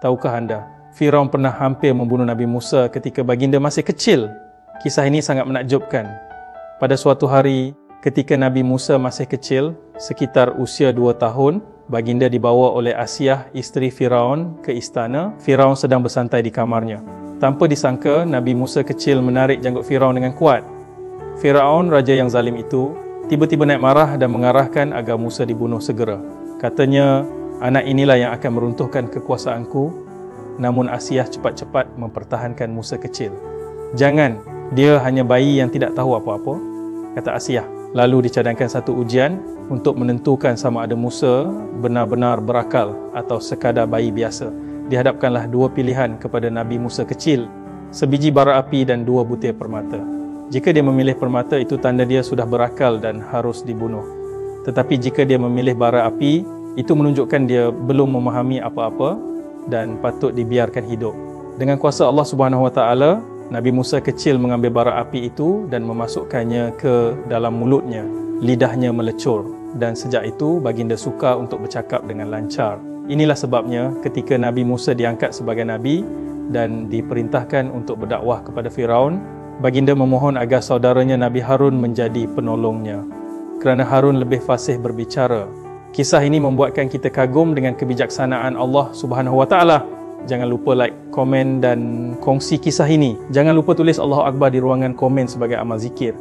Tahukah anda, Firaun pernah hampir membunuh Nabi Musa ketika baginda masih kecil. Kisah ini sangat menakjubkan. Pada suatu hari, ketika Nabi Musa masih kecil, sekitar usia 2 tahun, baginda dibawa oleh Asiyah, isteri Firaun, ke istana. Firaun sedang bersantai di kamarnya. Tanpa disangka, Nabi Musa kecil menarik janggut Firaun dengan kuat. Firaun, raja yang zalim itu, tiba-tiba naik marah dan mengarahkan agar Musa dibunuh segera. Katanya, anak inilah yang akan meruntuhkan kekuasaanku. Namun Asiyah cepat-cepat mempertahankan Musa kecil. Jangan, dia hanya bayi yang tidak tahu apa-apa, kata Asiyah. Lalu dicadangkan satu ujian untuk menentukan sama ada Musa benar-benar berakal atau sekadar bayi biasa. Dihadapkanlah 2 pilihan kepada Nabi Musa kecil, sebiji bara api dan 2 butir permata. Jika dia memilih permata, itu tanda dia sudah berakal dan harus dibunuh. Tetapi jika dia memilih bara api, itu menunjukkan dia belum memahami apa-apa dan patut dibiarkan hidup. Dengan kuasa Allah Subhanahu Wa Taala, Nabi Musa kecil mengambil bara api itu dan memasukkannya ke dalam mulutnya. Lidahnya melecur dan sejak itu baginda suka untuk bercakap dengan lancar. Inilah sebabnya ketika Nabi Musa diangkat sebagai nabi dan diperintahkan untuk berdakwah kepada Firaun, baginda memohon agar saudaranya Nabi Harun menjadi penolongnya. Kerana Harun lebih fasih berbicara. Kisah ini membuatkan kita kagum dengan kebijaksanaan Allah Subhanahu Wa Taala. Jangan lupa like, komen dan kongsi kisah ini. Jangan lupa tulis Allahu Akbar di ruangan komen sebagai amal zikir.